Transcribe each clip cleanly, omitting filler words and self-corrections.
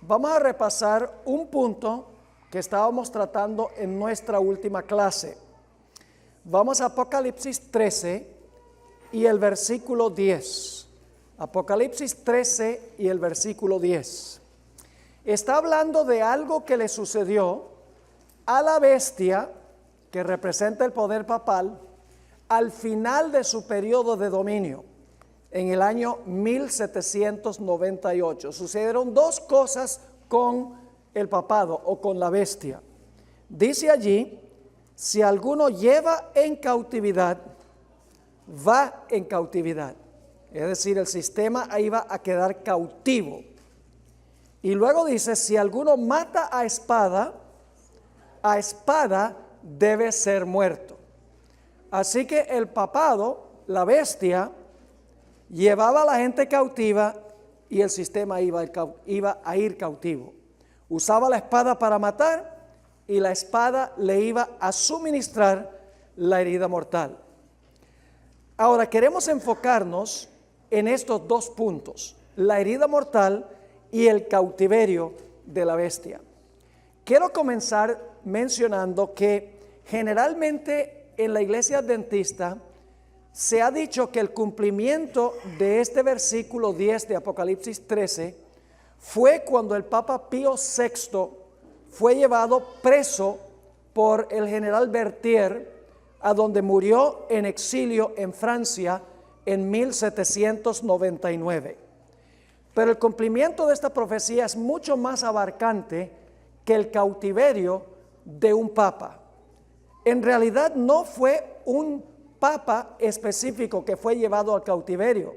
Vamos a repasar un punto que estábamos tratando en nuestra última clase. Vamos a Apocalipsis 13 y el versículo 10. Apocalipsis 13 y el versículo 10. Está hablando de algo que le sucedió a la bestia, que representa el poder papal, al final de su periodo de dominio, en el año 1798. Sucedieron dos cosas con el papado o con la bestia. Dice allí, si alguno lleva en cautividad, va en cautividad. Es decir, el sistema ahí va a quedar cautivo. Y luego dice, si alguno mata a espada debe ser muerto. Así que el papado, la bestia, llevaba a la gente cautiva y el sistema iba a ir cautivo. Usaba la espada para matar y la espada le iba a suministrar la herida mortal. Ahora queremos enfocarnos en estos dos puntos, la herida mortal y el cautiverio de la bestia. Quiero comenzar mencionando que generalmente en la iglesia adventista se ha dicho que el cumplimiento de este versículo 10 de Apocalipsis 13 fue cuando el Papa Pío VI fue llevado preso por el general Berthier, a donde murió en exilio en Francia en 1799. Pero el cumplimiento de esta profecía es mucho más abarcante que el cautiverio de un papa. En realidad no fue un papa específico que fue llevado al cautiverio,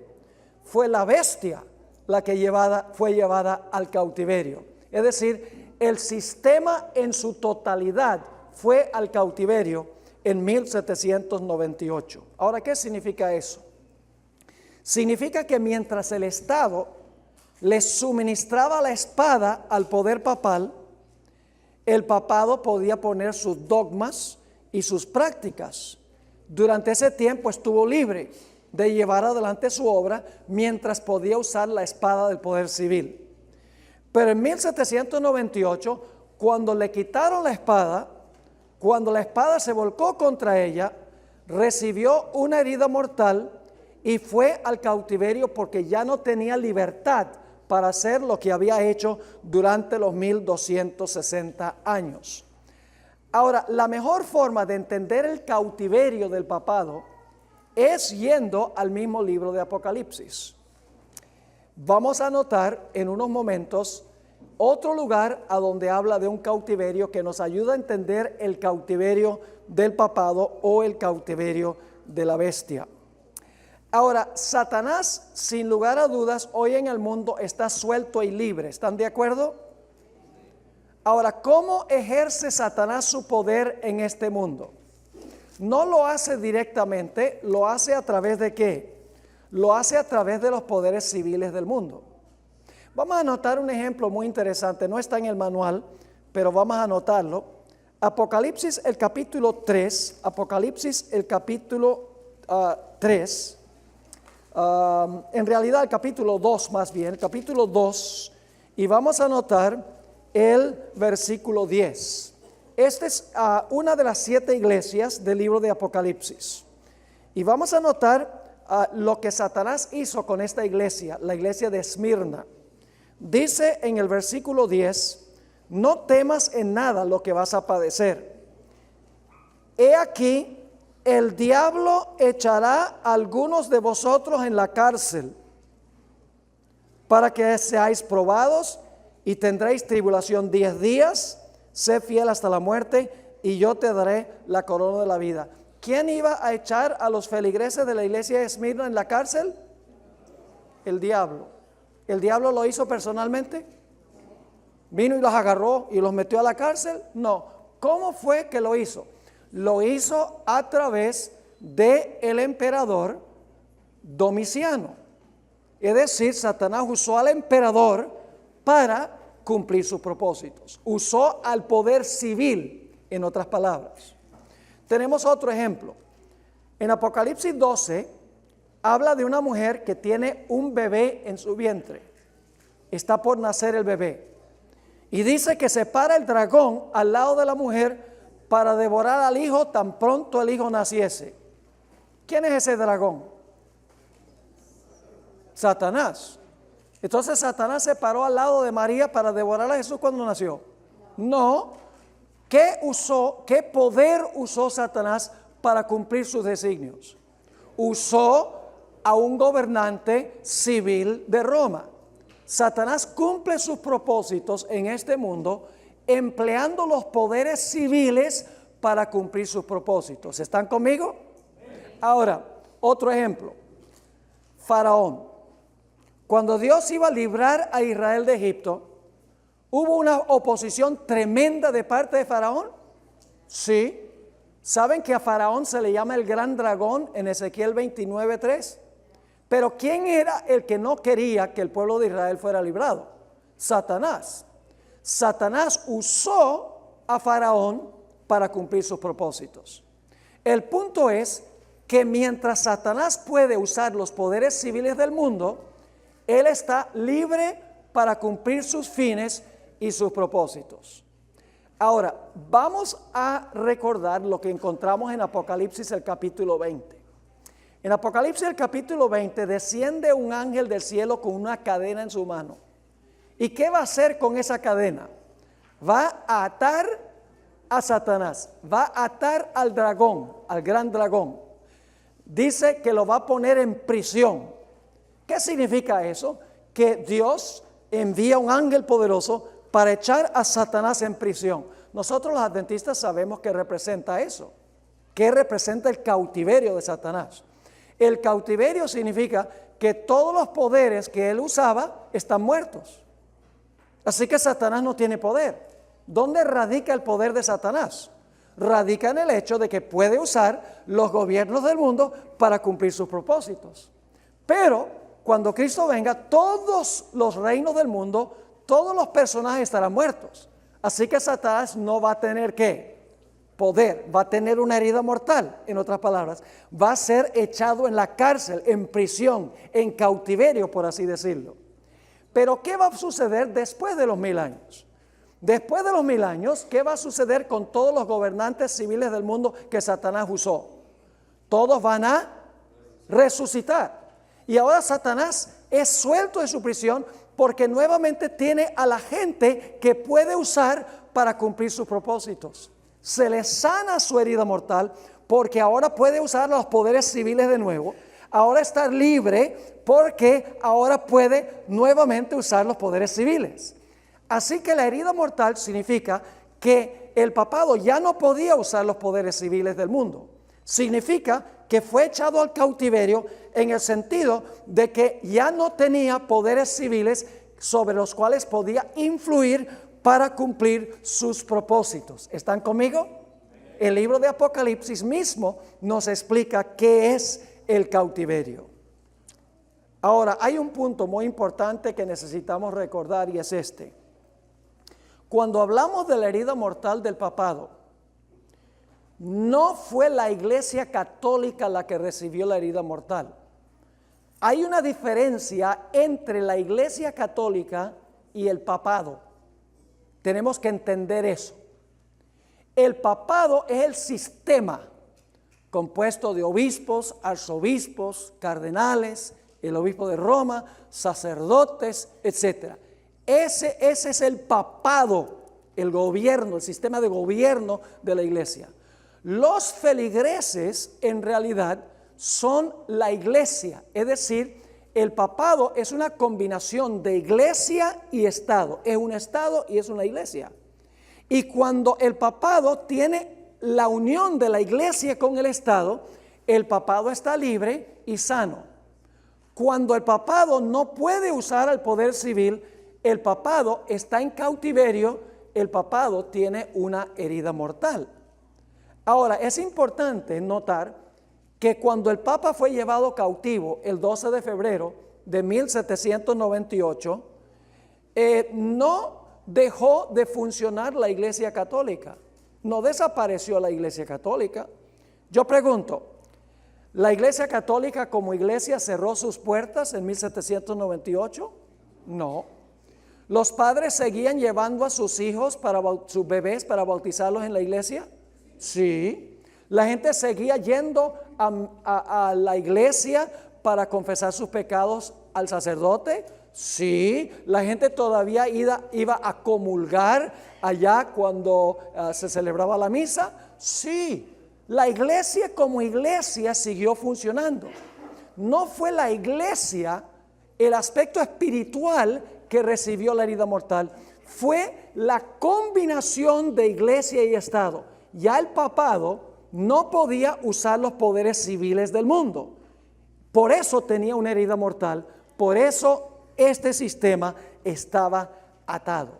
fue la bestia la que fue llevada al cautiverio. Es decir, el sistema en su totalidad fue al cautiverio en 1798. Ahora, ¿qué significa eso? Significa que mientras el Estado le suministraba la espada al poder papal, el papado podía poner sus dogmas y sus prácticas. Durante ese tiempo estuvo libre de llevar adelante su obra mientras podía usar la espada del poder civil. Pero en 1798, cuando le quitaron la espada, cuando la espada se volcó contra ella, recibió una herida mortal y fue al cautiverio porque ya no tenía libertad para hacer lo que había hecho durante los 1260 años. Ahora, la mejor forma de entender el cautiverio del papado es yendo al mismo libro de Apocalipsis. Vamos a notar en unos momentos otro lugar a donde habla de un cautiverio que nos ayuda a entender el cautiverio del papado o el cautiverio de la bestia. Ahora, Satanás, sin lugar a dudas, hoy en el mundo está suelto y libre. ¿Están de acuerdo? Ahora, ¿cómo ejerce Satanás su poder en este mundo? No lo hace directamente, lo hace a través de ¿qué? Lo hace a través de los poderes civiles del mundo. Vamos a anotar un ejemplo muy interesante, no está en el manual, pero vamos a anotarlo. Apocalipsis el capítulo 3, Apocalipsis el capítulo 3, en realidad el capítulo 2 más bien, el capítulo 2, y vamos a anotar el versículo 10. Esta es una de las 7 iglesias del libro de Apocalipsis. Y vamos a notar lo que Satanás hizo con esta iglesia, la iglesia de Esmirna. Dice en el versículo 10, no temas en nada lo que vas a padecer. He aquí, el diablo echará a algunos de vosotros en la cárcel para que seáis probados y tendréis tribulación 10 días. Sé fiel hasta la muerte y yo te daré la corona de la vida. ¿Quién iba a echar a los feligreses de la iglesia de Esmirna en la cárcel? El diablo. ¿El diablo lo hizo personalmente? ¿Vino y los agarró y los metió a la cárcel? No. ¿Cómo fue que lo hizo? Lo hizo a través del emperador Domiciano. Es decir, Satanás usó al emperador para cumplir sus propósitos. Usó al poder civil, en otras palabras. Tenemos otro ejemplo. En Apocalipsis 12 habla de una mujer que tiene un bebé en su vientre. Está por nacer el bebé. Y dice que se para el dragón al lado de la mujer para devorar al hijo tan pronto el hijo naciese. ¿Quién es ese dragón? Satanás. Entonces Satanás se paró al lado de María para devorar a Jesús cuando nació. No. ¿Qué poder usó Satanás para cumplir sus designios? Usó a un gobernante civil de Roma. Satanás cumple sus propósitos en este mundo empleando los poderes civiles para cumplir sus propósitos. ¿Están conmigo? Ahora, otro ejemplo. Faraón. Cuando Dios iba a librar a Israel de Egipto, ¿hubo una oposición tremenda de parte de Faraón? Sí. ¿Saben que a Faraón se le llama el gran dragón en Ezequiel 29:3? Pero ¿quién era el que no quería que el pueblo de Israel fuera librado? Satanás. Satanás usó a Faraón para cumplir sus propósitos. El punto es que mientras Satanás puede usar los poderes civiles del mundo, él está libre para cumplir sus fines y sus propósitos. Ahora, vamos a recordar lo que encontramos en Apocalipsis el capítulo 20. En Apocalipsis el capítulo 20 desciende un ángel del cielo con una cadena en su mano. ¿Y qué va a hacer con esa cadena? Va a atar a Satanás, va a atar al dragón, al gran dragón. Dice que lo va a poner en prisión. ¿Qué significa eso? Que Dios envía un ángel poderoso para echar a Satanás en prisión. Nosotros los adventistas sabemos que representa eso, que representa el cautiverio de Satanás. El cautiverio significa que todos los poderes que él usaba están muertos. Así que Satanás no tiene poder. ¿Dónde radica el poder de Satanás? Radica en el hecho de que puede usar los gobiernos del mundo para cumplir sus propósitos. Pero cuando Cristo venga, todos los reinos del mundo, todos los personajes estarán muertos. Así que Satanás no va a tener ¿qué? Poder, va a tener una herida mortal, en otras palabras, va a ser echado en la cárcel, en prisión, en cautiverio, por así decirlo. Pero ¿qué va a suceder después de los 1000 años? Después de los 1000 años, ¿qué va a suceder con todos los gobernantes civiles del mundo que Satanás usó? Todos van a resucitar. Y ahora Satanás es suelto de su prisión porque nuevamente tiene a la gente que puede usar para cumplir sus propósitos. Se le sana su herida mortal porque ahora puede usar los poderes civiles de nuevo. Ahora está libre porque ahora puede nuevamente usar los poderes civiles. Así que la herida mortal significa que el papado ya no podía usar los poderes civiles del mundo. Significa que fue echado al cautiverio en el sentido de que ya no tenía poderes civiles sobre los cuales podía influir para cumplir sus propósitos. ¿Están conmigo? El libro de Apocalipsis mismo nos explica qué es el cautiverio. Ahora, hay un punto muy importante que necesitamos recordar y es este. Cuando hablamos de la herida mortal del papado, no fue la Iglesia Católica la que recibió la herida mortal. Hay una diferencia entre la Iglesia Católica y el papado. Tenemos que entender eso. El papado es el sistema compuesto de obispos, arzobispos, cardenales, el obispo de Roma, sacerdotes, etc. Ese es el papado, el gobierno, el sistema de gobierno de la iglesia. Los feligreses en realidad son la iglesia, es decir, el papado es una combinación de iglesia y estado, es un estado y es una iglesia. Y cuando el papado tiene la unión de la iglesia con el estado, el papado está libre y sano. Cuando el papado no puede usar el poder civil, el papado está en cautiverio, el papado tiene una herida mortal. Ahora, es importante notar que cuando el Papa fue llevado cautivo el 12 de febrero de 1798, no dejó de funcionar la Iglesia Católica, no desapareció la Iglesia Católica. Yo pregunto, ¿la Iglesia Católica como iglesia cerró sus puertas en 1798? No. ¿Los padres seguían llevando a sus hijos, sus bebés, para bautizarlos en la iglesia? Sí. ¿La gente seguía yendo a la iglesia para confesar sus pecados al sacerdote? Sí. ¿La gente todavía iba a comulgar allá cuando se celebraba la misa? Sí. La iglesia como iglesia siguió funcionando. No fue la iglesia el aspecto espiritual que recibió la herida mortal, fue la combinación de iglesia y Estado. Ya el papado no podía usar los poderes civiles del mundo. Por eso tenía una herida mortal, por eso este sistema estaba atado.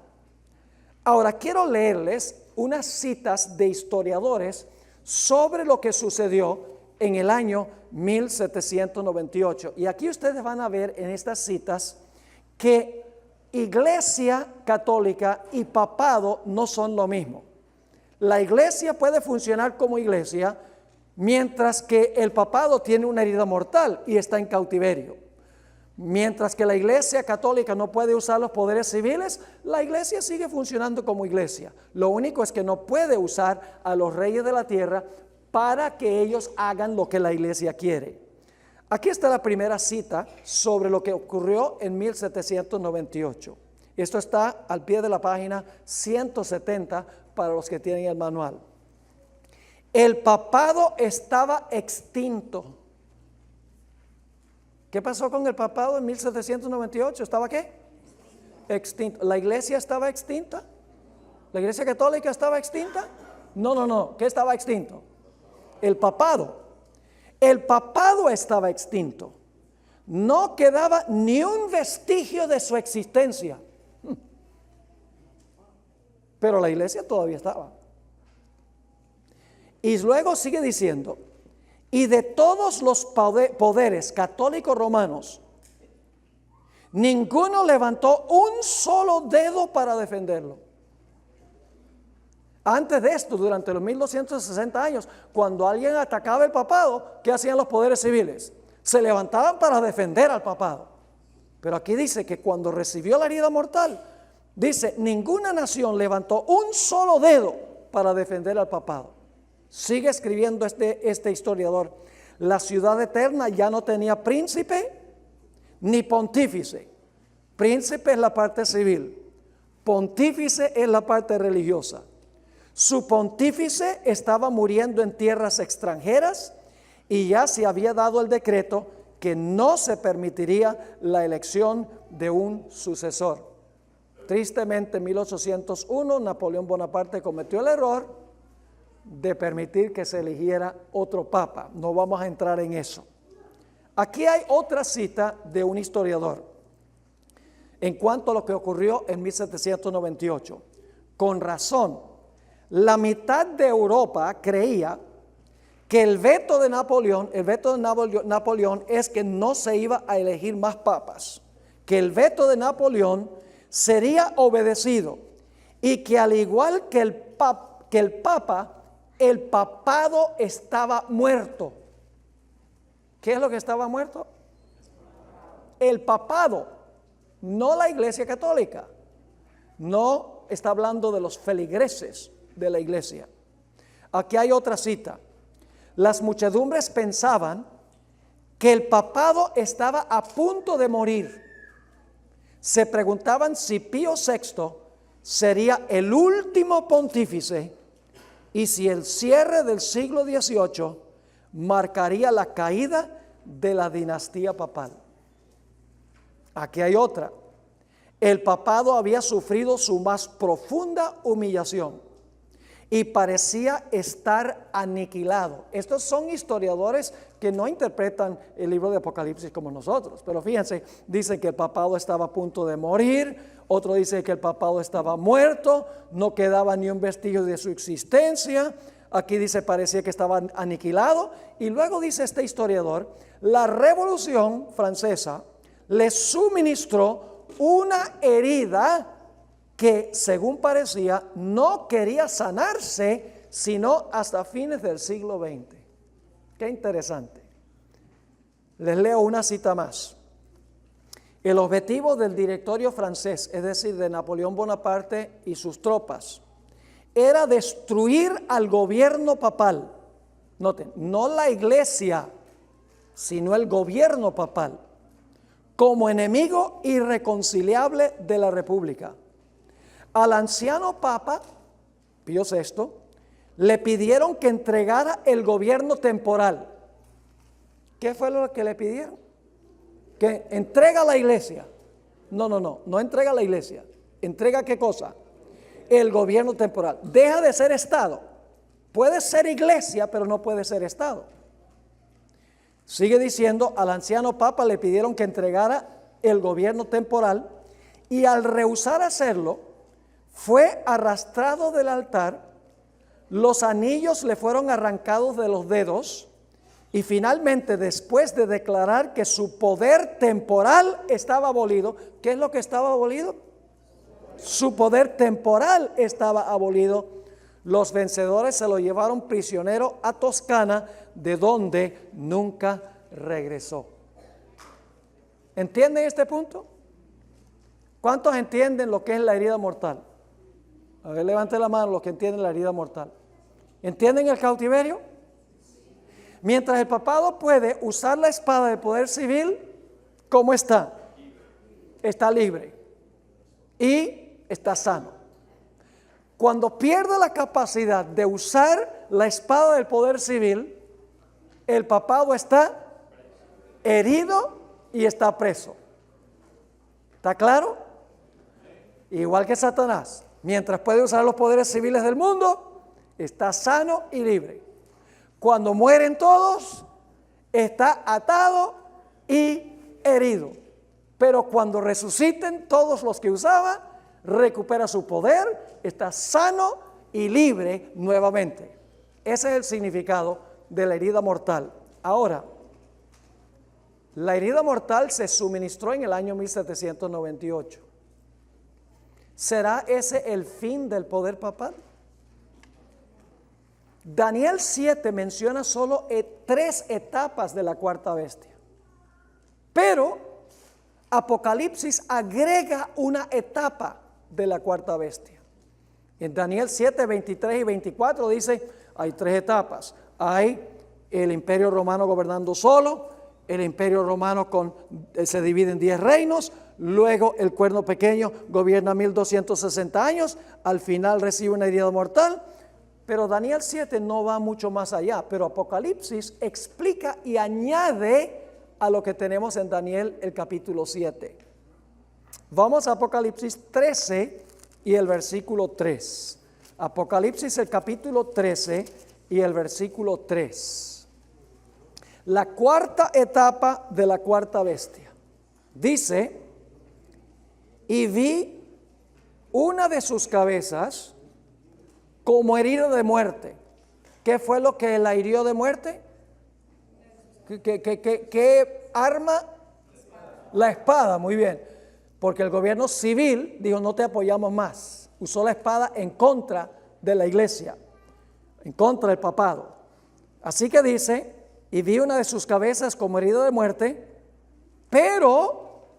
Ahora quiero leerles unas citas de historiadores sobre lo que sucedió en el año 1798. Y aquí ustedes van a ver en estas citas que Iglesia católica y papado no son lo mismo. La iglesia puede funcionar como iglesia, mientras que el papado tiene una herida mortal y está en cautiverio. Mientras que la iglesia católica no puede usar los poderes civiles, la iglesia sigue funcionando como iglesia. Lo único es que no puede usar a los reyes de la tierra para que ellos hagan lo que la iglesia quiere. Aquí está la primera cita sobre lo que ocurrió en 1798. Esto está al pie de la página 170 para los que tienen el manual. El papado estaba extinto. ¿Qué pasó con el papado en 1798? ¿Estaba qué? Extinto. ¿La iglesia estaba extinta? ¿La iglesia católica estaba extinta? No. ¿Qué estaba extinto? El papado. El papado estaba extinto. No quedaba ni un vestigio de su existencia. Pero la iglesia todavía estaba. Y luego sigue diciendo, y de todos los poderes católicos romanos, ninguno levantó un solo dedo para defenderlo. Antes de esto, durante los 1260 años, cuando alguien atacaba el papado, ¿qué hacían los poderes civiles? Se levantaban para defender al papado. Pero aquí dice que cuando recibió la herida mortal, dice, ninguna nación levantó un solo dedo para defender al papado. Sigue escribiendo este historiador. La ciudad eterna ya no tenía príncipe ni pontífice. Príncipe es la parte civil, pontífice es la parte religiosa. Su pontífice estaba muriendo en tierras extranjeras y ya se había dado el decreto que no se permitiría la elección de un sucesor. Tristemente, en 1801, Napoleón Bonaparte cometió el error de permitir que se eligiera otro papa. No vamos a entrar en eso. Aquí hay otra cita de un historiador en cuanto a lo que ocurrió en 1798. Con razón, la mitad de Europa creía que el veto de Napoleón es que no se iba a elegir más papas, que el veto de Napoleón sería obedecido y que al igual que el papa, el papado estaba muerto. ¿Qué es lo que estaba muerto? El papado, no la iglesia católica. No está hablando de los feligreses de la iglesia. Aquí hay otra cita. Las muchedumbres pensaban que el papado estaba a punto de morir. Se preguntaban si Pío VI sería el último pontífice y si el cierre del siglo XVIII marcaría la caída de la dinastía papal. Aquí hay otra. El papado había sufrido su más profunda humillación y parecía estar aniquilado. Estos son historiadores que no interpretan el libro de Apocalipsis como nosotros, pero fíjense, dicen que el papado estaba a punto de morir, otro dice que el papado estaba muerto, no quedaba ni un vestigio de su existencia. Aquí dice parecía que estaba aniquilado, y luego dice este historiador, la Revolución Francesa le suministró una herida que, según parecía, no quería sanarse sino hasta fines del siglo XX. Qué interesante. Les leo una cita más. El objetivo del directorio francés, es decir, de Napoleón Bonaparte y sus tropas, era destruir al gobierno papal. Noten, no la iglesia, sino el gobierno papal, como enemigo irreconciliable de la república. Al anciano papa, Pío VI, le pidieron que entregara el gobierno temporal. ¿Qué fue lo que le pidieron? Que entrega la iglesia. No entrega la iglesia. ¿Entrega qué cosa? El gobierno temporal. Deja de ser Estado. Puede ser iglesia, pero no puede ser Estado. Sigue diciendo, al anciano papa le pidieron que entregara el gobierno temporal y al rehusar hacerlo, fue arrastrado del altar, los anillos le fueron arrancados de los dedos y finalmente, después de declarar que su poder temporal estaba abolido, ¿qué es lo que estaba abolido? Su poder temporal estaba abolido. Los vencedores se lo llevaron prisionero a Toscana, de donde nunca regresó. ¿Entienden este punto? ¿Cuántos entienden lo que es la herida mortal? A ver, levante la mano los que entienden la herida mortal. ¿Entienden el cautiverio? Mientras el papado puede usar la espada de poder civil, ¿cómo está? Está libre y está sano. Cuando pierde la capacidad de usar la espada del poder civil, el papado está herido y está preso. ¿Está claro? Igual que Satanás, mientras puede usar los poderes civiles del mundo, está sano y libre. Cuando mueren todos, está atado y herido. Pero cuando resuciten todos los que usaba, recupera su poder, está sano y libre nuevamente. Ese es el significado de la herida mortal. Ahora, la herida mortal se suministró en el año 1798. ¿Será ese el fin del poder papal? Daniel 7 menciona solo 3 etapas de la cuarta bestia, pero Apocalipsis agrega una etapa de la cuarta bestia. En Daniel 7, 23 y 24 dice, hay 3 etapas. Hay el imperio romano gobernando solo, el imperio romano se divide en 10 reinos, luego el cuerno pequeño gobierna 1260 años, al final recibe una herida mortal. Pero Daniel 7 no va mucho más allá, pero Apocalipsis explica y añade a lo que tenemos en Daniel el capítulo 7. Vamos a Apocalipsis 13 y el versículo 3. Apocalipsis el capítulo 13 y el versículo 3. La cuarta etapa de la cuarta bestia. Dice, y vi una de sus cabezas como herida de muerte. ¿Qué fue lo que la hirió de muerte? ¿Qué arma? La espada, muy bien. Porque el gobierno civil dijo, no te apoyamos más. Usó la espada en contra de la iglesia, en contra del papado. Así que dice, y vi una de sus cabezas como herida de muerte, ¿pero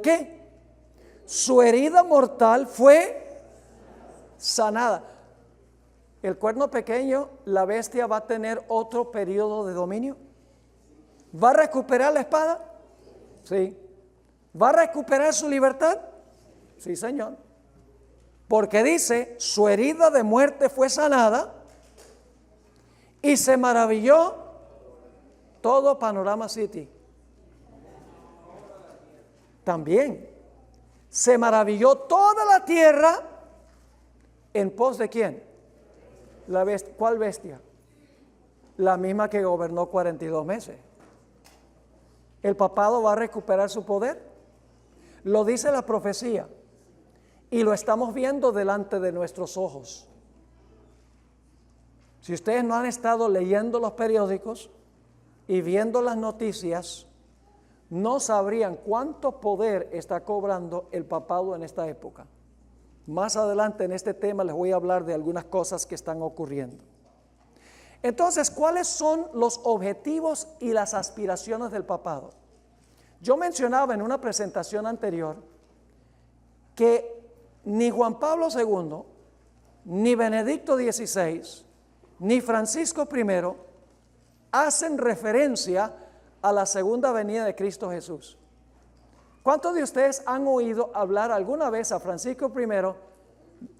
qué? Su herida mortal fue sanada. El cuerno pequeño, la bestia va a tener otro periodo de dominio. ¿Va a recuperar la espada? Sí. ¿Va a recuperar su libertad? Sí, Señor. Porque dice, su herida de muerte fue sanada y se maravilló todo Panorama City. También se maravilló toda la tierra en pos de ¿quién? La bestia. ¿Cuál bestia? La misma que gobernó 42 meses. ¿El papado va a recuperar su poder? Lo dice la profecía y lo estamos viendo delante de nuestros ojos. Si ustedes no han estado leyendo los periódicos y viendo las noticias, no sabrían cuánto poder está cobrando el papado en esta época. Más adelante en este tema les voy a hablar de algunas cosas que están ocurriendo. Entonces, ¿cuáles son los objetivos y las aspiraciones del papado? Yo mencionaba en una presentación anterior que ni Juan Pablo II, ni Benedicto XVI, ni Francisco I hacen referencia a la segunda venida de Cristo Jesús. ¿Cuántos de ustedes han oído hablar alguna vez a Francisco I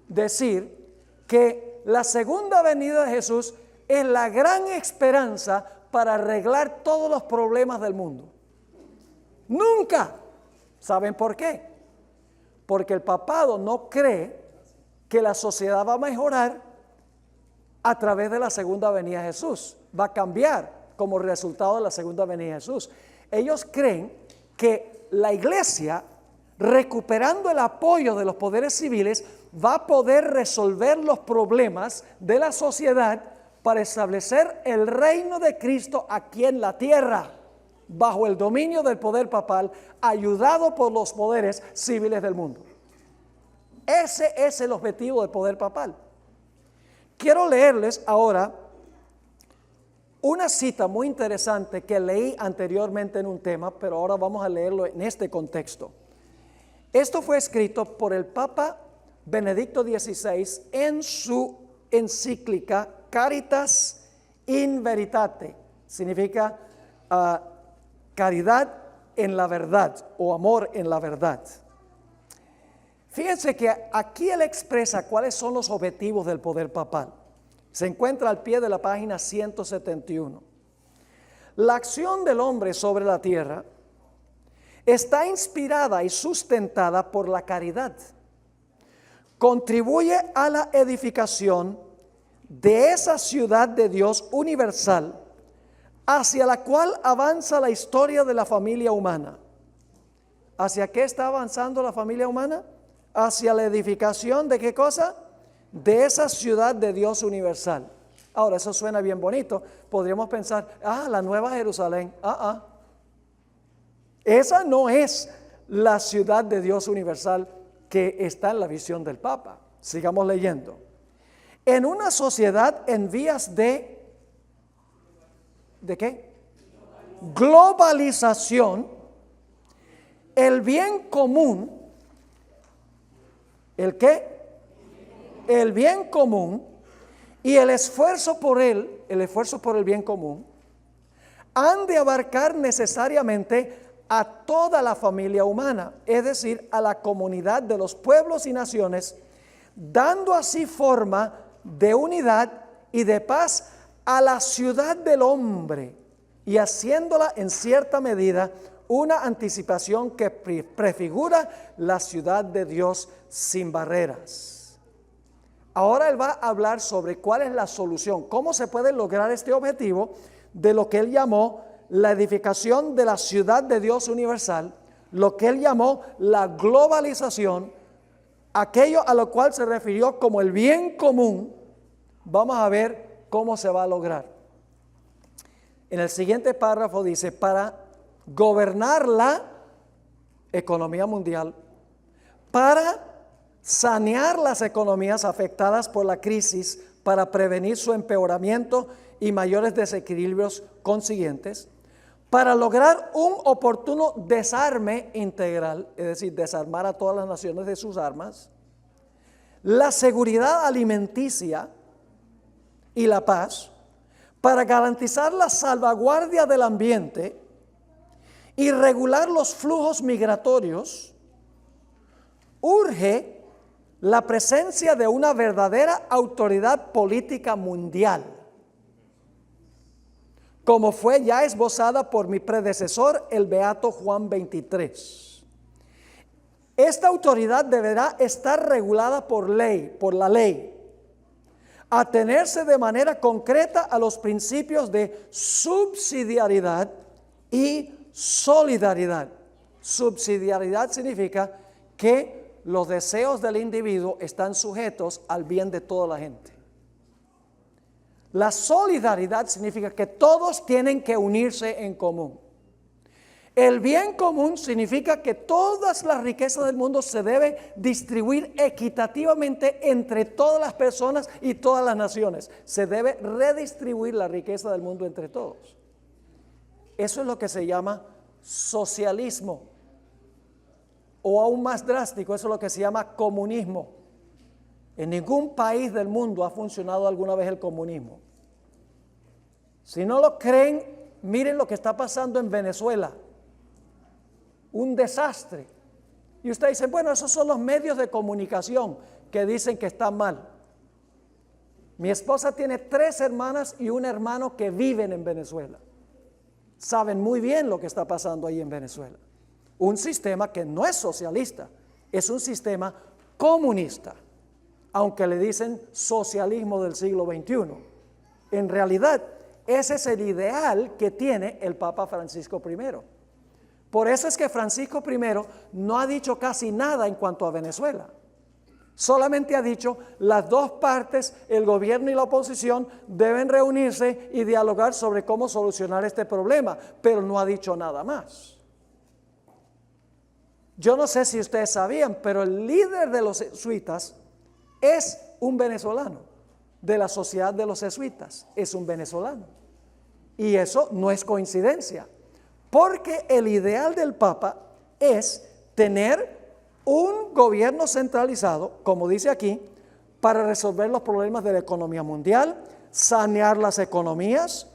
decir que la segunda venida de Jesús es la gran esperanza para arreglar todos los problemas del mundo? Nunca. ¿Saben por qué? Porque el papado no cree que la sociedad va a mejorar a través de la segunda venida de Jesús. Va a cambiar como resultado de la segunda venida de Jesús. Ellos creen que la iglesia, recuperando el apoyo de los poderes civiles, va a poder resolver los problemas de la sociedad para establecer el reino de Cristo aquí en la tierra, bajo el dominio del poder papal, ayudado por los poderes civiles del mundo. Ese es el objetivo del poder papal. Quiero leerles ahora una cita muy interesante que leí anteriormente en un tema, pero ahora vamos a leerlo en este contexto. Esto fue escrito por el Papa Benedicto XVI en su encíclica Caritas in Veritate. Significa caridad en la verdad o amor en la verdad. Fíjense que aquí él expresa cuáles son los objetivos del poder papal. Se encuentra al pie de la página 171. La acción del hombre sobre la tierra está inspirada y sustentada por la caridad. Contribuye a la edificación de esa ciudad de Dios universal hacia la cual avanza la historia de la familia humana. ¿Hacia qué está avanzando la familia humana? Hacia la edificación de ¿qué cosa? De esa ciudad de Dios universal. Ahora, eso suena bien bonito. Podríamos pensar, la Nueva Jerusalén. Esa no es la ciudad de Dios universal que está en la visión del Papa. Sigamos leyendo. En una sociedad en vías ¿de qué? Globalización, el bien común, ¿el qué? El bien común y el esfuerzo por él, el esfuerzo por el bien común, han de abarcar necesariamente a toda la familia humana, es decir, a la comunidad de los pueblos y naciones, dando así forma de unidad y de paz a la ciudad del hombre y haciéndola en cierta medida una anticipación que prefigura la ciudad de Dios sin barreras. Ahora él va a hablar sobre cuál es la solución, cómo se puede lograr este objetivo de lo que él llamó la edificación de la ciudad de Dios universal, lo que él llamó la globalización, aquello a lo cual se refirió como el bien común. Vamos a ver cómo se va a lograr. En el siguiente párrafo dice, para gobernar la economía mundial, para sanear las economías afectadas por la crisis, para prevenir su empeoramiento y mayores desequilibrios consiguientes, para lograr un oportuno desarme integral, es decir, desarmar a todas las naciones de sus armas, la seguridad alimenticia y la paz, para garantizar la salvaguardia del ambiente y regular los flujos migratorios, urge la presencia de una verdadera autoridad política mundial, como fue ya esbozada por mi predecesor, el beato Juan XXIII. Esta autoridad deberá estar regulada por ley, por la ley, atenerse de manera concreta a los principios de subsidiariedad y solidaridad. Subsidiariedad significa que los deseos del individuo están sujetos al bien de toda la gente. La solidaridad significa que todos tienen que unirse en común. El bien común significa que todas las riquezas del mundo se debe distribuir equitativamente entre todas las personas y todas las naciones. Se debe redistribuir la riqueza del mundo entre todos. Eso es lo que se llama socialismo, o aún más drástico, eso es lo que se llama comunismo. En ningún país del mundo ha funcionado alguna vez el comunismo. Si no lo creen, miren lo que está pasando en Venezuela. Un desastre. Y ustedes dicen, bueno, esos son los medios de comunicación que dicen que están mal. Mi esposa tiene 3 hermanas y un hermano que viven en Venezuela. Saben muy bien lo que está pasando ahí en Venezuela. Un sistema que no es socialista, es un sistema comunista, aunque le dicen socialismo del siglo XXI. En realidad, ese es el ideal que tiene el Papa Francisco I. Por eso es que Francisco I no ha dicho casi nada en cuanto a Venezuela. Solamente ha dicho, las dos partes, el gobierno y la oposición, deben reunirse y dialogar sobre cómo solucionar este problema, pero no ha dicho nada más. Yo no sé si ustedes sabían, pero el líder de los jesuitas es un venezolano, de la sociedad de los jesuitas, es un venezolano. Y eso no es coincidencia, porque el ideal del Papa es tener un gobierno centralizado, como dice aquí, para resolver los problemas de la economía mundial, sanear las economías,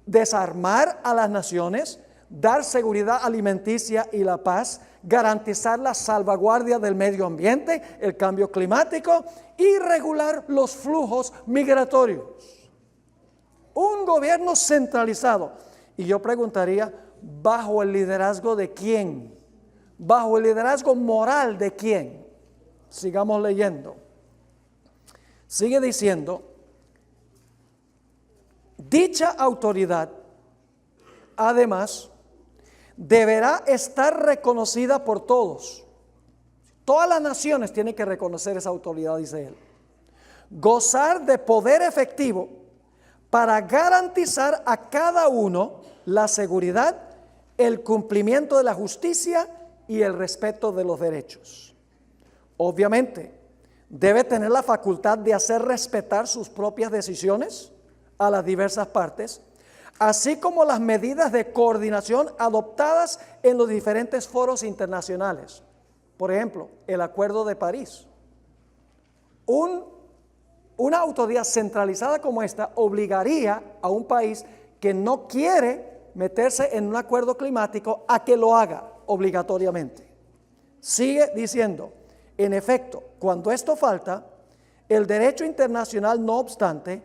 desarmar a las naciones, dar seguridad alimenticia y la paz, garantizar la salvaguardia del medio ambiente, el cambio climático y regular los flujos migratorios. Un gobierno centralizado. Y yo preguntaría, ¿bajo el liderazgo de quién? ¿Bajo el liderazgo moral de quién? Sigamos leyendo. Sigue diciendo, dicha autoridad, además, deberá estar reconocida por todos. Todas las naciones tienen que reconocer esa autoridad, dice él. Gozar de poder efectivo para garantizar a cada uno la seguridad, el cumplimiento de la justicia y el respeto de los derechos. Obviamente, debe tener la facultad de hacer respetar sus propias decisiones a las diversas partes, así como las medidas de coordinación adoptadas en los diferentes foros internacionales. Por ejemplo, el Acuerdo de París. Una autoridad centralizada como esta obligaría a un país que no quiere meterse en un acuerdo climático a que lo haga obligatoriamente. Sigue diciendo, en efecto, cuando esto falta, el derecho internacional, no obstante,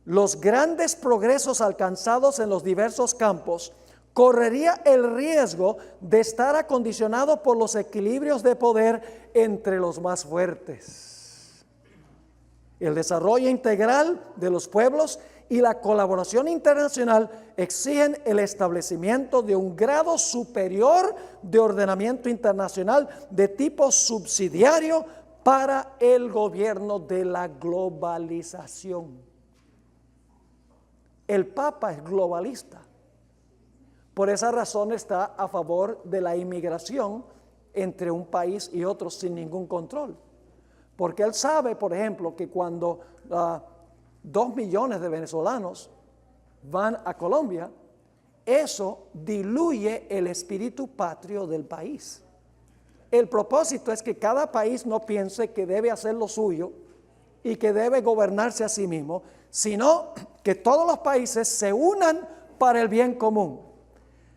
los grandes progresos alcanzados en los diversos campos correría el riesgo de estar acondicionado por los equilibrios de poder entre los más fuertes. El desarrollo integral de los pueblos y la colaboración internacional exigen el establecimiento de un grado superior de ordenamiento internacional de tipo subsidiario para el gobierno de la globalización. El Papa es globalista. Por esa razón está a favor de la inmigración entre un país y otro sin ningún control. Porque él sabe, por ejemplo, que cuando 2 millones de venezolanos van a Colombia, eso diluye el espíritu patrio del país. El propósito es que cada país no piense que debe hacer lo suyo y que debe gobernarse a sí mismo, sino que todos los países se unan para el bien común.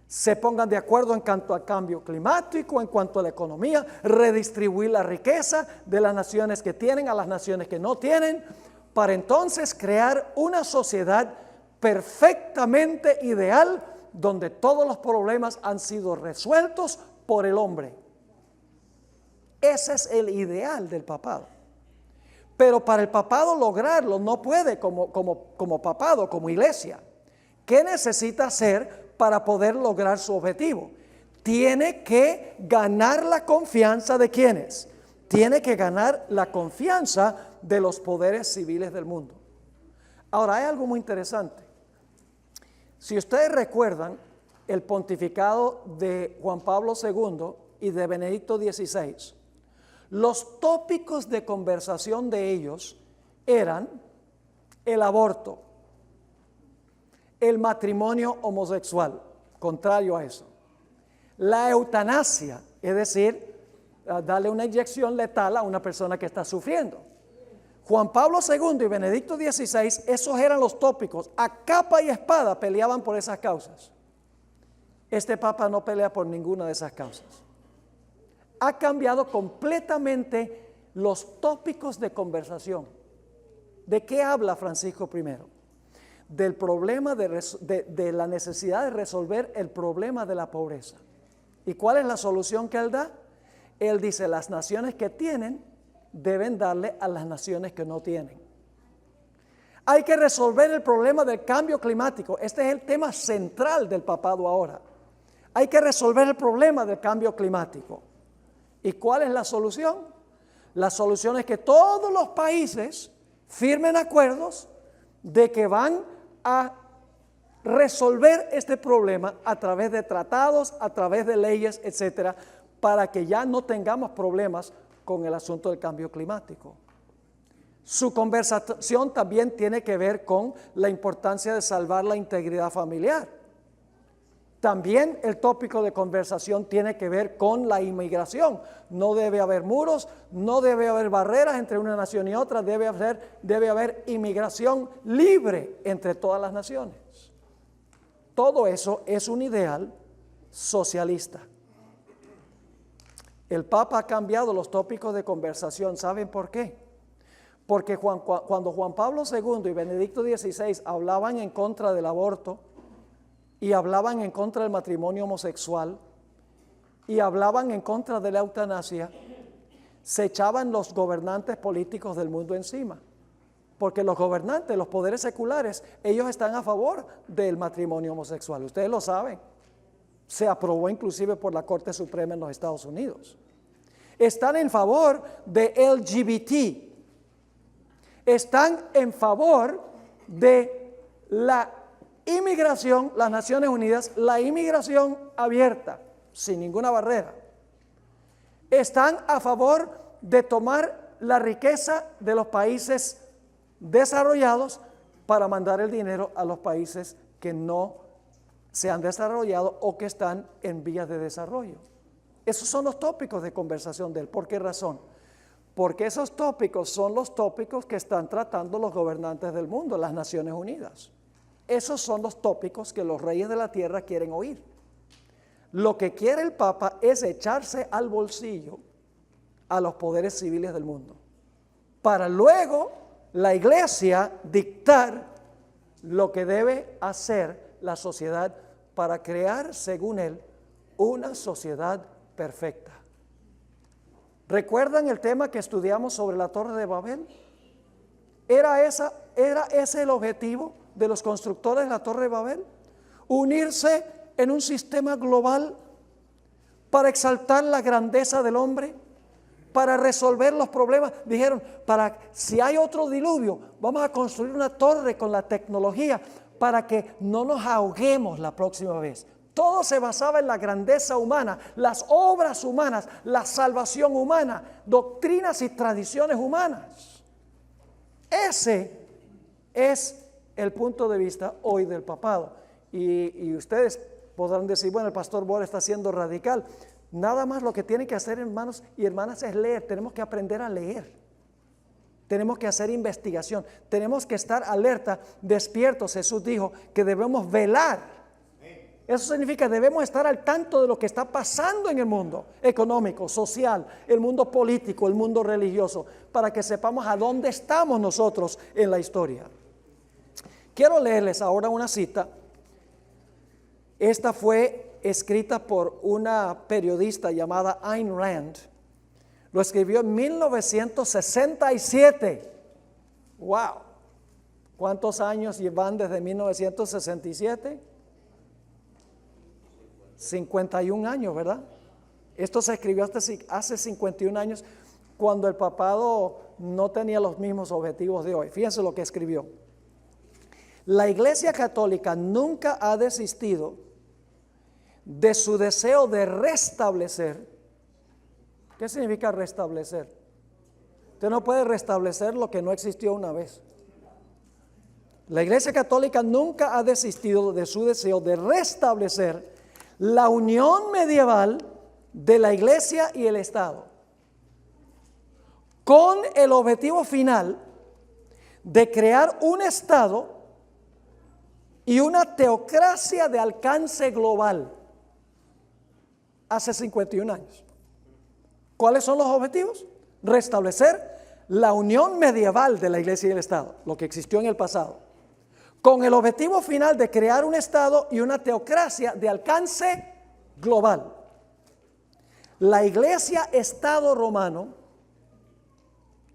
Se pongan de acuerdo en cuanto al cambio climático, en cuanto a la economía, redistribuir la riqueza de las naciones que tienen a las naciones que no tienen, para entonces crear una sociedad perfectamente ideal donde todos los problemas han sido resueltos por el hombre. Ese es el ideal del papado. Pero para el papado lograrlo no puede como papado, como iglesia. ¿Qué necesita hacer para poder lograr su objetivo? Tiene que ganar la confianza de ¿quiénes? Tiene que ganar la confianza de los poderes civiles del mundo. Ahora, hay algo muy interesante. Si ustedes recuerdan el pontificado de Juan Pablo II y de Benedicto XVI, los tópicos de conversación de ellos eran el aborto, el matrimonio homosexual, contrario a eso, la eutanasia, es decir, darle una inyección letal a una persona que está sufriendo. Juan Pablo II y Benedicto XVI, esos eran los tópicos. A capa y espada peleaban por esas causas. Este Papa no pelea por ninguna de esas causas. Ha cambiado completamente los tópicos de conversación. ¿De qué habla Francisco I? Del problema de la necesidad de resolver el problema de la pobreza. ¿Y cuál es la solución que él da? Él dice, las naciones que tienen deben darle a las naciones que no tienen. Hay que resolver el problema del cambio climático. Este es el tema central del papado ahora. Hay que resolver el problema del cambio climático. ¿Y cuál es la solución? La solución es que todos los países firmen acuerdos de que van a resolver este problema a través de tratados, a través de leyes, etcétera, para que ya no tengamos problemas con el asunto del cambio climático. Su conversación también tiene que ver con la importancia de salvar la integridad familiar. También el tópico de conversación tiene que ver con la inmigración. No debe haber muros, no debe haber barreras entre una nación y otra, debe haber inmigración libre entre todas las naciones. Todo eso es un ideal socialista. El Papa ha cambiado los tópicos de conversación. ¿Saben por qué? Porque cuando Juan Pablo II y Benedicto XVI hablaban en contra del aborto y hablaban en contra del matrimonio homosexual y hablaban en contra de la eutanasia, se echaban los gobernantes políticos del mundo encima. Porque los gobernantes, los poderes seculares, ellos están a favor del matrimonio homosexual. Ustedes lo saben. Se aprobó inclusive por la Corte Suprema en los Estados Unidos. Están en favor de LGBT. Están en favor de la inmigración, las Naciones Unidas, la inmigración abierta, sin ninguna barrera. Están a favor de tomar la riqueza de los países desarrollados para mandar el dinero a los países que no se han desarrollado o que están en vías de desarrollo. Esos son los tópicos de conversación de él. ¿Por qué razón? Porque esos tópicos son los tópicos que están tratando los gobernantes del mundo, las Naciones Unidas. Esos son los tópicos que los reyes de la tierra quieren oír. Lo que quiere el Papa es echarse al bolsillo a los poderes civiles del mundo, para luego la Iglesia dictar lo que debe hacer la sociedad para crear, según él, una sociedad perfecta. ¿Recuerdan el tema que estudiamos sobre la Torre de Babel? ¿Era ese el objetivo de los constructores de la Torre de Babel? Unirse en un sistema global para exaltar la grandeza del hombre, para resolver los problemas. Dijeron, si hay otro diluvio, vamos a construir una torre con la tecnología para que no nos ahoguemos la próxima vez. Todo se basaba en la grandeza humana, las obras humanas, la salvación humana, doctrinas y tradiciones humanas. Ese es el punto de vista hoy del papado. Y ustedes podrán decir, bueno, el pastor Bohr está siendo radical. Nada más lo que tienen que hacer, hermanos y hermanas, es leer. Tenemos que aprender a leer. Tenemos que hacer investigación. Tenemos que estar alerta, despiertos. Jesús dijo que debemos velar. Eso significa debemos estar al tanto de lo que está pasando en el mundo económico, social, el mundo político, el mundo religioso, para que sepamos a dónde estamos nosotros en la historia. Quiero leerles ahora una cita. Esta fue escrita por una periodista llamada Ayn Rand. Lo escribió en 1967. ¡Wow! ¿Cuántos años llevan desde 1967? 51 años, ¿verdad? Esto se escribió hace 51 años, cuando el papado no tenía los mismos objetivos de hoy. Fíjense lo que escribió. La Iglesia Católica nunca ha desistido de su deseo de restablecer. ¿Qué significa restablecer? Usted no puede restablecer lo que no existió una vez. La Iglesia Católica nunca ha desistido de su deseo de restablecer la unión medieval de la iglesia y el Estado, con el objetivo final de crear un Estado y una teocracia de alcance global hace 51 años. ¿Cuáles son los objetivos? Restablecer la unión medieval de la iglesia y el Estado, lo que existió en el pasado, con el objetivo final de crear un Estado y una teocracia de alcance global. La iglesia-Estado romano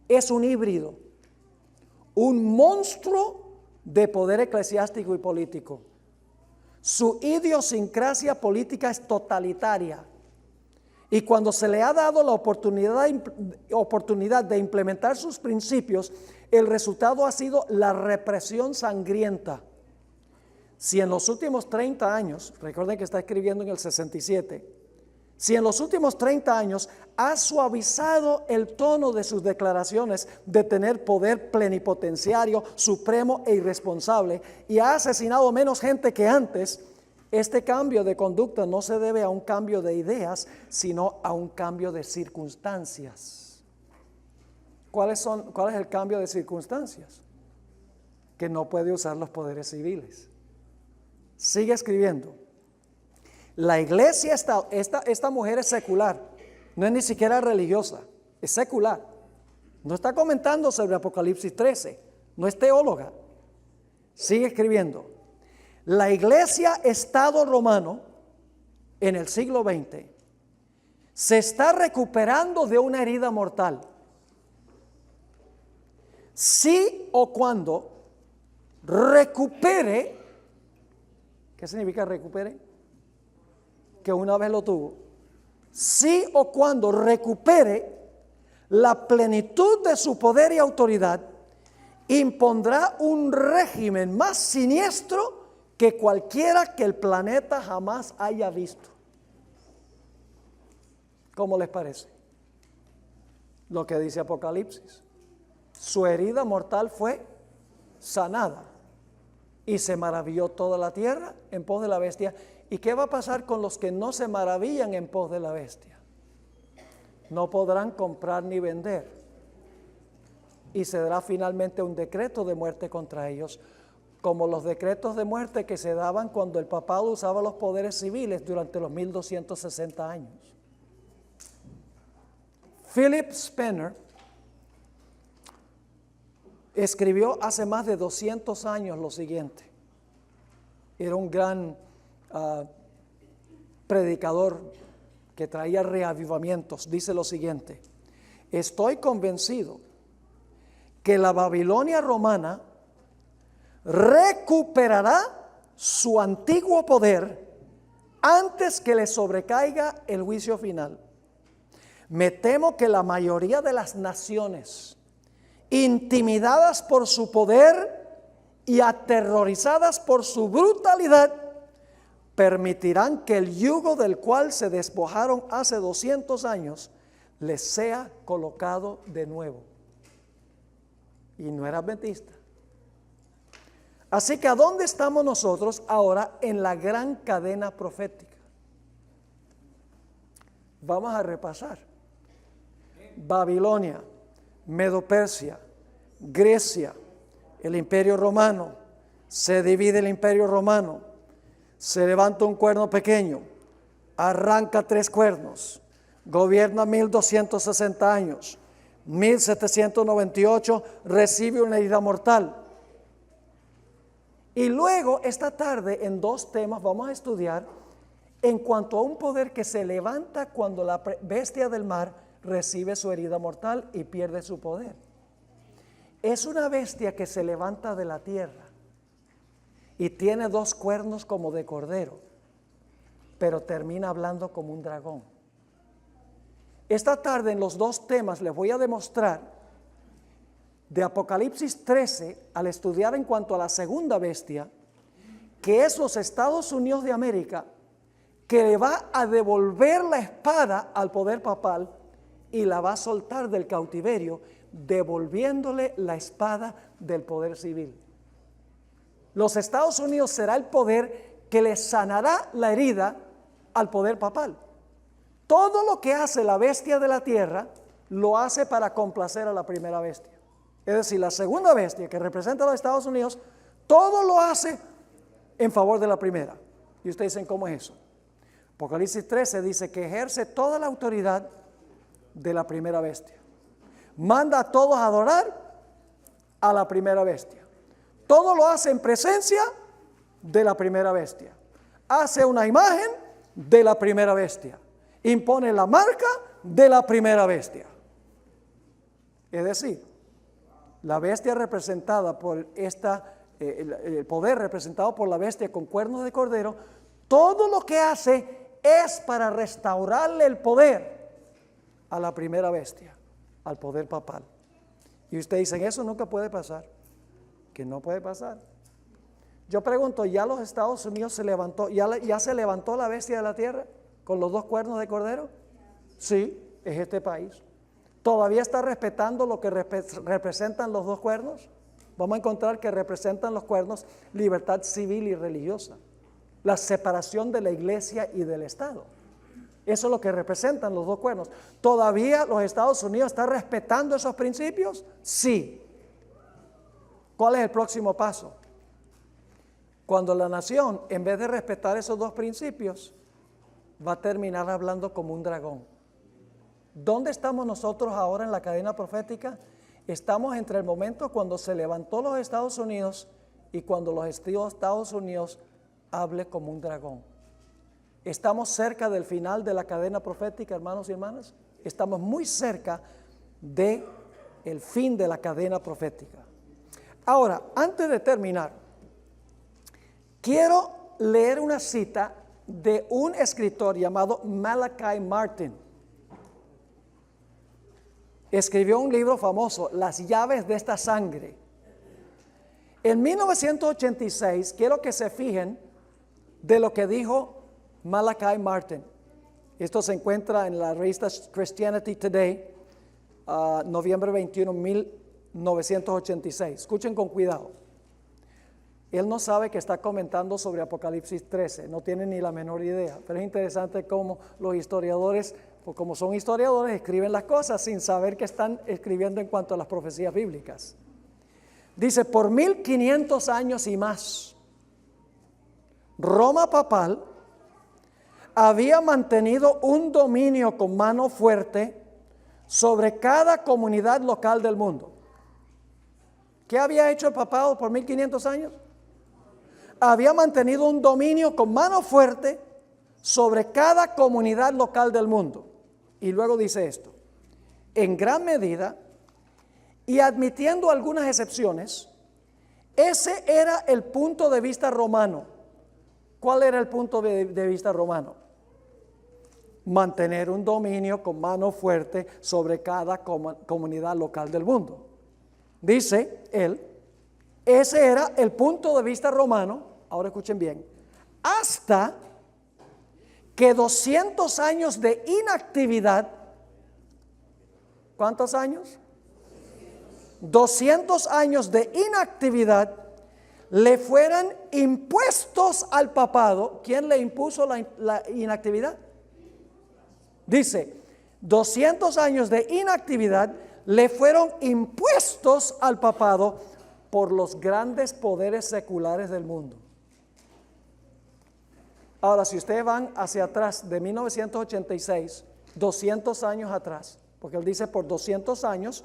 es un híbrido, un monstruo de poder eclesiástico y político. Su idiosincrasia política es totalitaria. Y cuando se le ha dado la oportunidad de implementar sus principios, el resultado ha sido la represión sangrienta. Si en los últimos 30 años, recuerden que está escribiendo en el 67, si en los últimos 30 años ha suavizado el tono de sus declaraciones de tener poder plenipotenciario, supremo e irresponsable, y ha asesinado menos gente que antes, este cambio de conducta no se debe a un cambio de ideas, sino a un cambio de circunstancias. ¿Cuál es el cambio de circunstancias? Que no puede usar los poderes civiles. Sigue escribiendo. La iglesia, esta mujer es secular, no es ni siquiera religiosa, es secular. No está comentando sobre Apocalipsis 13, no es teóloga. Sigue escribiendo. La iglesia Estado romano en el siglo XX se está recuperando de una herida mortal. Si o cuando recupere, ¿qué significa recupere? Que una vez lo tuvo. Si o cuando recupere la plenitud de su poder y autoridad, impondrá un régimen más siniestro que cualquiera que el planeta jamás haya visto. ¿Cómo les parece? Lo que dice Apocalipsis. Su herida mortal fue sanada y se maravilló toda la tierra en pos de la bestia. ¿Y qué va a pasar con los que no se maravillan en pos de la bestia? No podrán comprar ni vender. Y se dará finalmente un decreto de muerte contra ellos, como los decretos de muerte que se daban cuando el papado usaba los poderes civiles durante los 1260 años. Philip Spener escribió hace más de 200 años lo siguiente. Era un gran predicador que traía reavivamientos. Dice lo siguiente: estoy convencido que la Babilonia romana recuperará su antiguo poder antes que le sobrecaiga el juicio final. Me temo que la mayoría de las naciones, intimidadas por su poder y aterrorizadas por su brutalidad, permitirán que el yugo del cual se despojaron hace 200 años les sea colocado de nuevo. Y no era adventista. Así que ¿a dónde estamos nosotros ahora en la gran cadena profética? Vamos a repasar. Babilonia, Medo-Persia, Grecia, el Imperio Romano. Se divide el Imperio Romano. Se levanta un cuerno pequeño, arranca 3 cuernos, gobierna 1260 años, 1798 recibe una herida mortal. Y luego esta tarde en 2 temas vamos a estudiar en cuanto a un poder que se levanta cuando la bestia del mar recibe su herida mortal y pierde su poder. Es una bestia que se levanta de la tierra y tiene 2 cuernos como de cordero, pero termina hablando como un dragón. Esta tarde en los 2 temas les voy a demostrar de Apocalipsis 13, al estudiar en cuanto a la segunda bestia, que es los Estados Unidos de América, que le va a devolver la espada al poder papal y la va a soltar del cautiverio, devolviéndole la espada del poder civil. Los Estados Unidos será el poder que le sanará la herida al poder papal. Todo lo que hace la bestia de la tierra, lo hace para complacer a la primera bestia. Es decir, la segunda bestia que representa a los Estados Unidos, todo lo hace en favor de la primera. Y ustedes dicen, ¿cómo es eso? Apocalipsis 13 dice que ejerce toda la autoridad de la primera bestia. Manda a todos a adorar a la primera bestia. Todo lo hace en presencia de la primera bestia. Hace una imagen de la primera bestia. Impone la marca de la primera bestia. Es decir, la bestia representada por el poder representado por la bestia con cuernos de cordero, todo lo que hace es para restaurarle el poder a la primera bestia, al poder papal. Y ustedes dicen, eso nunca puede pasar, que no puede pasar. Yo pregunto, ¿ya los Estados Unidos se levantó, ya se levantó la bestia de la tierra con los dos cuernos de cordero? Sí, es este país. ¿Todavía está respetando lo que representan los dos cuernos? Vamos a encontrar que representan los cuernos libertad civil y religiosa, la separación de la iglesia y del Estado. Eso es lo que representan los dos cuernos. ¿Todavía los Estados Unidos están respetando esos principios? Sí. ¿Cuál es el próximo paso? Cuando la nación, en vez de respetar esos dos principios, va a terminar hablando como un dragón. ¿Dónde estamos nosotros ahora en la cadena profética? Estamos entre el momento cuando se levantó los Estados Unidos y cuando los Estados Unidos hable como un dragón. Estamos cerca del final de la cadena profética, hermanos y hermanas. Estamos muy cerca del fin de la cadena profética. Ahora, antes de terminar, quiero leer una cita de un escritor llamado Malachi Martin. Escribió un libro famoso, Las llaves de esta sangre. En 1986, quiero que se fijen de lo que dijo Malachi Martin. Esto se encuentra en la revista Christianity Today, noviembre 21, 1986. Escuchen con cuidado. Él no sabe que está comentando sobre Apocalipsis 13, no tiene ni la menor idea, pero es interesante cómo los historiadores, pues como son historiadores, escriben las cosas sin saber que están escribiendo en cuanto a las profecías bíblicas. Dice, por 1500 años y más, Roma papal había mantenido un dominio con mano fuerte sobre cada comunidad local del mundo. ¿Qué había hecho el papado por 1500 años? Había mantenido un dominio con mano fuerte sobre cada comunidad local del mundo. Y luego dice esto, en gran medida, y admitiendo algunas excepciones, ese era el punto de vista romano. ¿Cuál era el punto de vista romano? Mantener un dominio con mano fuerte sobre cada comunidad local del mundo. Dice él, ese era el punto de vista romano, ahora escuchen bien, hasta que 200 años de inactividad, ¿cuántos años? 200 años de inactividad le fueran impuestos al papado. ¿Quién le impuso la inactividad? Dice, 200 años de inactividad le fueron impuestos al papado por los grandes poderes seculares del mundo. Ahora, si ustedes van hacia atrás de 1986, 200 años atrás, porque él dice por 200 años,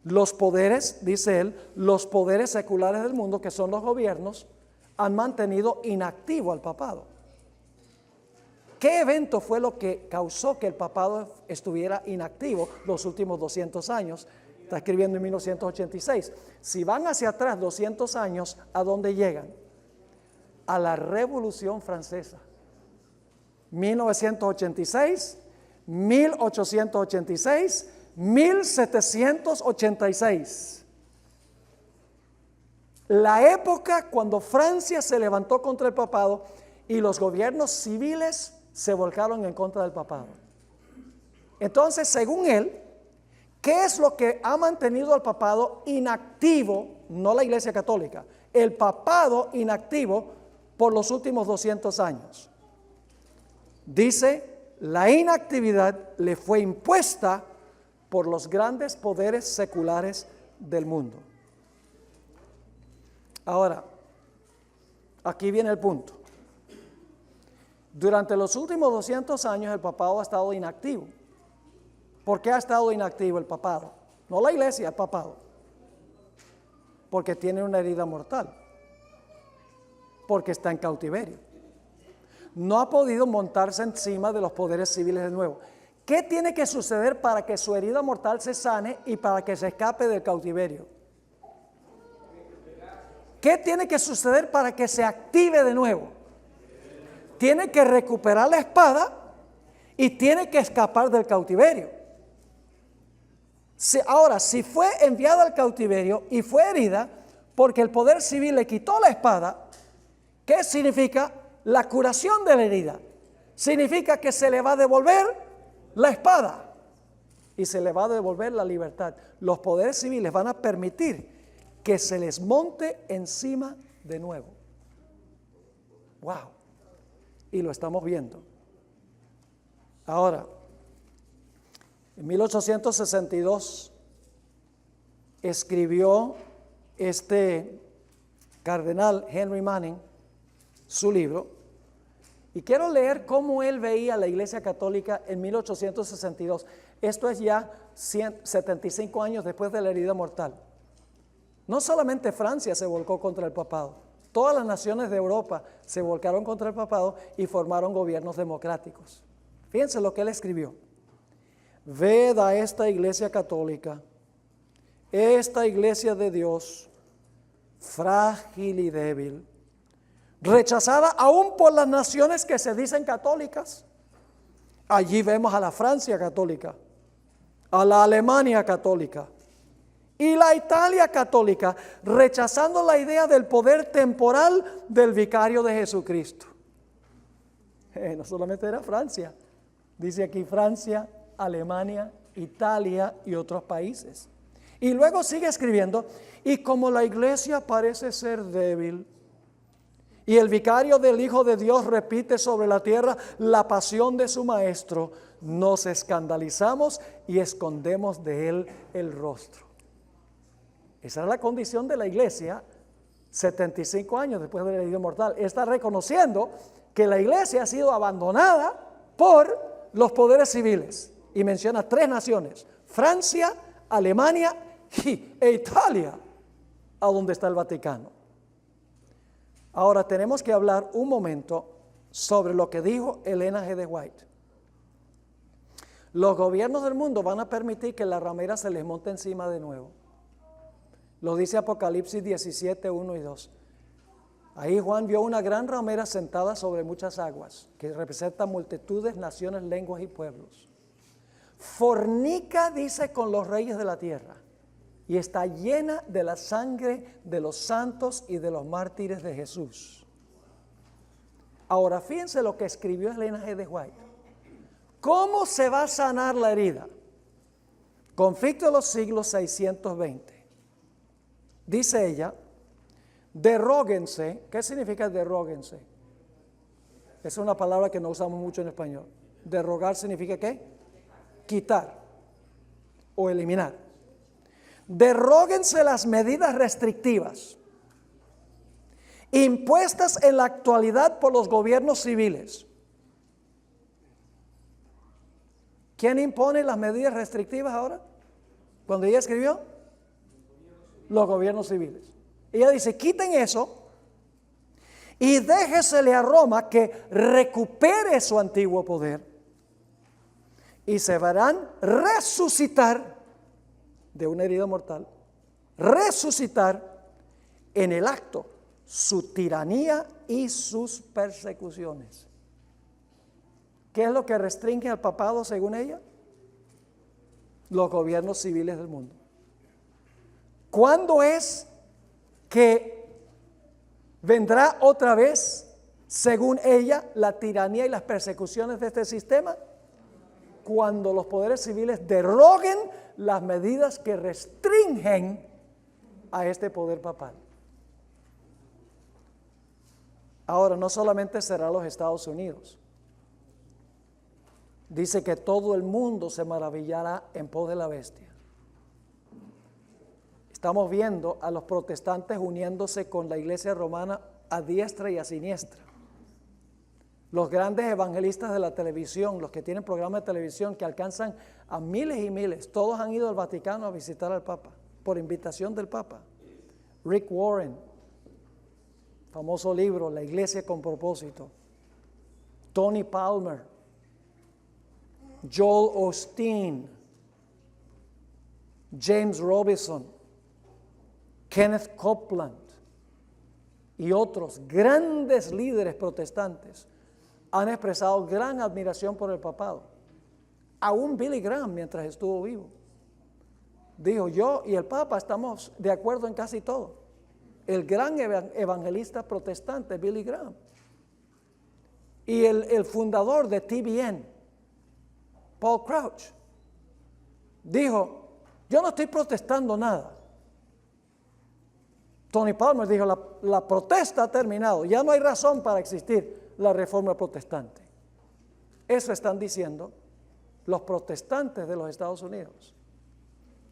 los poderes, dice él, los poderes seculares del mundo, que son los gobiernos, han mantenido inactivo al papado. ¿Qué evento fue lo que causó que el papado estuviera inactivo los últimos 200 años? Está escribiendo en 1986. Si van hacia atrás 200 años, ¿a dónde llegan? A la Revolución Francesa. 1986, 1886, 1786. La época cuando Francia se levantó contra el papado y los gobiernos civiles se volcaron en contra del papado. Entonces, según él, ¿qué es lo que ha mantenido al papado inactivo? No la Iglesia Católica, el papado inactivo por los últimos 200 años. Dice, la inactividad le fue impuesta por los grandes poderes seculares del mundo. Ahora, aquí viene el punto. Durante los últimos 200 años el papado ha estado inactivo. ¿Por qué ha estado inactivo el papado? No la iglesia, el papado. Porque tiene una herida mortal. Porque está en cautiverio. No ha podido montarse encima de los poderes civiles de nuevo. ¿Qué tiene que suceder para que su herida mortal se sane y para que se escape del cautiverio? ¿Qué tiene que suceder para que se active de nuevo? Tiene que recuperar la espada y tiene que escapar del cautiverio. Ahora, si fue enviada al cautiverio y fue herida porque el poder civil le quitó la espada, ¿qué significa la curación de la herida? Significa que se le va a devolver la espada y se le va a devolver la libertad. Los poderes civiles van a permitir que se les monte encima de nuevo. ¡Wow! Y lo estamos viendo. Ahora, en 1862 escribió este cardenal Henry Manning su libro, y quiero leer cómo él veía la Iglesia Católica en 1862. Esto es ya 75 años después de la herida mortal. No solamente Francia se volcó contra el papado, todas las naciones de Europa se volcaron contra el papado y formaron gobiernos democráticos. Fíjense lo que él escribió. Ved a esta Iglesia Católica, esta Iglesia de Dios, frágil y débil, rechazada aún por las naciones que se dicen católicas. Allí vemos a la Francia católica, a la Alemania católica y la Italia católica, rechazando la idea del poder temporal del vicario de Jesucristo. No solamente era Francia, dice aquí Francia, Alemania, Italia y otros países. Y luego sigue escribiendo, y como la iglesia parece ser débil, y el vicario del Hijo de Dios repite sobre la tierra la pasión de su Maestro, nos escandalizamos y escondemos de él el rostro. Esa es la condición de la iglesia 75 años después de la herida mortal. Está reconociendo que la iglesia ha sido abandonada por los poderes civiles. Y menciona 3 naciones, Francia, Alemania e Italia, a donde está el Vaticano. Ahora tenemos que hablar un momento sobre lo que dijo Elena G. de White. Los gobiernos del mundo van a permitir que la ramera se les monte encima de nuevo. Lo dice Apocalipsis 17, 1 y 2. Ahí Juan vio una gran ramera sentada sobre muchas aguas, que representa multitudes, naciones, lenguas y pueblos. Fornica, dice, con los reyes de la tierra, y está llena de la sangre de los santos y de los mártires de Jesús. Ahora, fíjense lo que escribió Elena G. de White. ¿Cómo se va a sanar la herida? Conflicto de los siglos 620. Dice ella, derróguense. ¿Qué significa derróguense? Es una palabra que no usamos mucho en español. Derrogar significa ¿qué? Quitar o eliminar. Derróguense las medidas restrictivas impuestas en la actualidad por los gobiernos civiles. ¿Quién impone las medidas restrictivas ahora? Cuando ella escribió, los gobiernos civiles. Ella dice, quiten eso y déjesele a Roma que recupere su antiguo poder y se verán resucitar de una herida mortal, resucitar en el acto su tiranía y sus persecuciones. ¿Qué es lo que restringe al papado según ella? Los gobiernos civiles del mundo. ¿Cuándo es que vendrá otra vez, según ella, la tiranía y las persecuciones de este sistema? Cuando los poderes civiles derroguen las medidas que restringen a este poder papal. Ahora, no solamente será los Estados Unidos. dice que todo el mundo se maravillará en pos de la bestia. Estamos viendo a los protestantes uniéndose con la iglesia romana a diestra y a siniestra. Los grandes evangelistas de la televisión, los que tienen programas de televisión que alcanzan a miles y miles, todos han ido al Vaticano a visitar al Papa, por invitación del Papa. Rick Warren, famoso libro, La Iglesia con Propósito. Tony Palmer, Joel Osteen, James Robison, Kenneth Copeland y otros grandes líderes protestantes han expresado gran admiración por el papado. Aún Billy Graham, mientras estuvo vivo, dijo: yo y el Papa estamos de acuerdo en casi todo. El gran evangelista protestante Billy Graham. Y el fundador de TBN, Paul Crouch, dijo: yo no estoy protestando nada. Tony Palmer dijo: la protesta ha terminado, ya no hay razón para existir la reforma protestante. Eso están diciendo los protestantes de los Estados Unidos,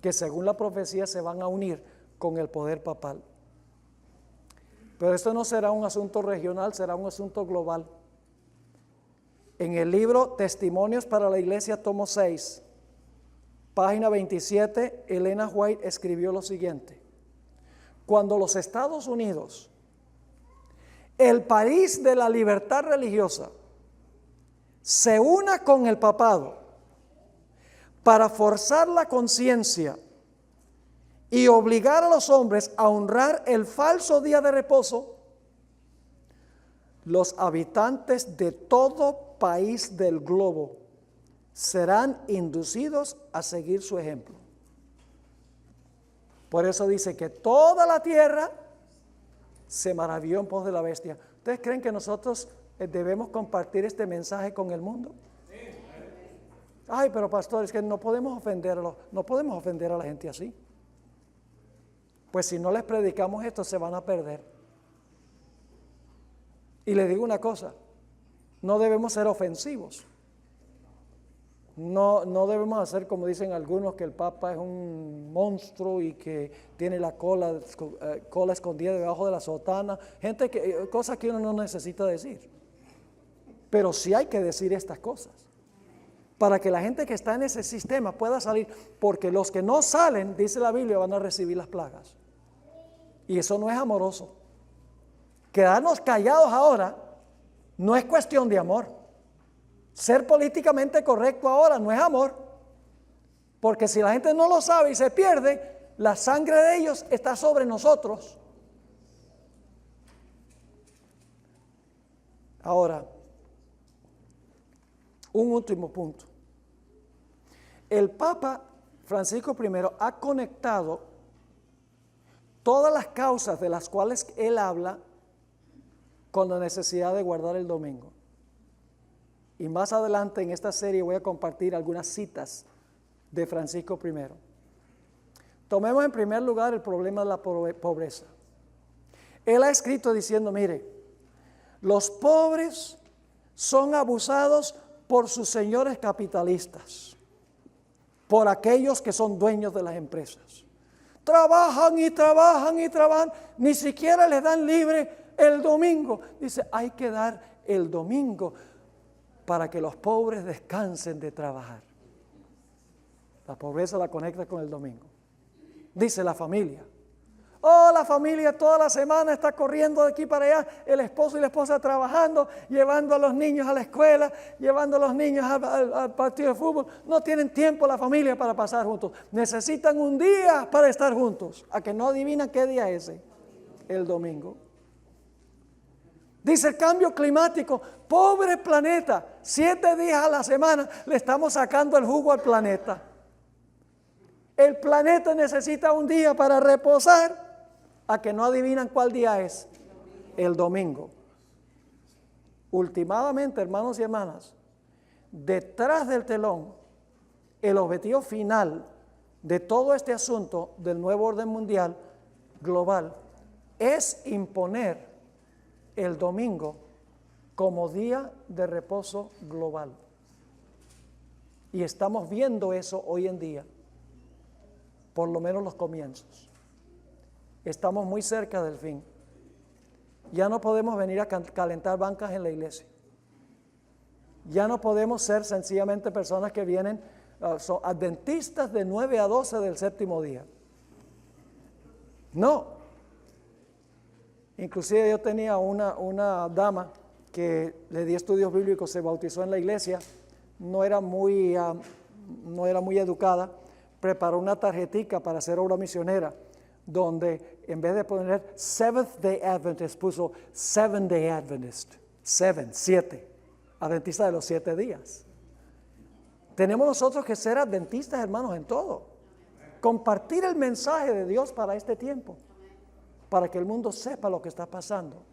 que según la profecía se van a unir con el poder papal. Pero esto no será un asunto regional, será un asunto global. En el libro Testimonios para la Iglesia, tomo 6, página 27, Elena White escribió lo siguiente: cuando los Estados Unidos, el país de la libertad religiosa, se una con el papado para forzar la conciencia y obligar a los hombres a honrar el falso día de reposo, los habitantes de todo país del globo serán inducidos a seguir su ejemplo. Por eso dice que toda la tierra se maravilló en pos de la bestia. ¿Ustedes creen que nosotros debemos compartir este mensaje con el mundo? Ay, pero pastor, es que no podemos ofender a la gente así. Pues si no les predicamos esto, se van a perder. Y les digo una cosa: no debemos ser ofensivos. No debemos hacer como dicen algunos, que el Papa es un monstruo y que tiene la cola escondida debajo de la sotana. Cosas que uno no necesita decir. Pero sí hay que decir estas cosas, para que la gente que está en ese sistema pueda salir, porque los que no salen, dice la Biblia, van a recibir las plagas. Y eso no es amoroso. Quedarnos callados ahora no es cuestión de amor. Ser políticamente correcto ahora no es amor, porque si la gente no lo sabe y se pierde, la sangre de ellos está sobre nosotros. Ahora, un último punto. El Papa Francisco I ha conectado todas las causas de las cuales él habla con la necesidad de guardar el domingo. Y más adelante en esta serie voy a compartir algunas citas de Francisco I. Tomemos en primer lugar el problema de la pobreza. Él ha escrito diciendo: mire, los pobres son abusados por sus señores capitalistas, por aquellos que son dueños de las empresas. Trabajan y trabajan y trabajan, ni siquiera les dan libre el domingo. Dice: hay que dar el domingo para que los pobres descansen de trabajar. La pobreza la conecta con el domingo. Dice la familia: oh, la familia toda la semana está corriendo de aquí para allá, el esposo y la esposa trabajando, llevando a los niños a la escuela, llevando a los niños al partido de fútbol. No tienen tiempo la familia para pasar juntos. Necesitan un día para estar juntos. A que no adivinan qué día es ese, el domingo. Dice el cambio climático: pobre planeta, 7 días a la semana le estamos sacando el jugo al planeta. El planeta necesita un día para reposar, a que no adivinan cuál día es, el domingo. Últimamente, hermanos y hermanas, detrás del telón, el objetivo final de todo este asunto del nuevo orden mundial global es imponer el domingo como día de reposo global. Y estamos viendo eso hoy en día, por lo menos los comienzos. Estamos muy cerca del fin. Ya no podemos venir a calentar bancas en la iglesia. Ya no podemos ser sencillamente personas que vienen, son adventistas de 9 a 12 del séptimo día. No. Inclusive yo tenía una dama que le di estudios bíblicos, se bautizó en la iglesia, no era muy educada, preparó una tarjetica para hacer obra misionera, donde en vez de poner Seventh Day Adventist, puso 7 Day Adventist, 7, adventista de los 7 días. Tenemos nosotros que ser adventistas, hermanos, en todo. Compartir el mensaje de Dios para este tiempo, para que el mundo sepa lo que está pasando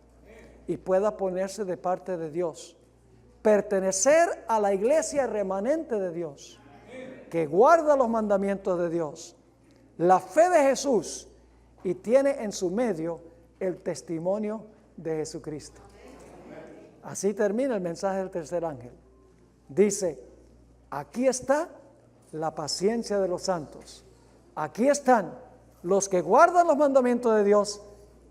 y pueda ponerse de parte de Dios. Pertenecer a la iglesia remanente de Dios, que guarda los mandamientos de Dios, la fe de Jesús, y tiene en su medio el testimonio de Jesucristo. Así termina el mensaje del tercer ángel. Dice, aquí está la paciencia de los santos. Aquí están los que guardan los mandamientos de Dios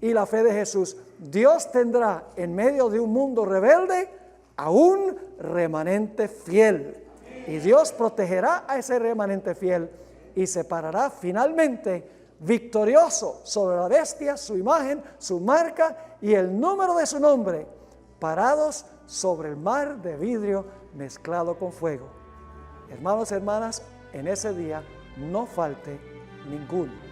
y la fe de Jesús. Dios tendrá en medio de un mundo rebelde a un remanente fiel. Y Dios protegerá a ese remanente fiel y separará finalmente victorioso sobre la bestia, su imagen, su marca y el número de su nombre, parados sobre el mar de vidrio mezclado con fuego. Hermanos y hermanas, en ese día no falte ninguno.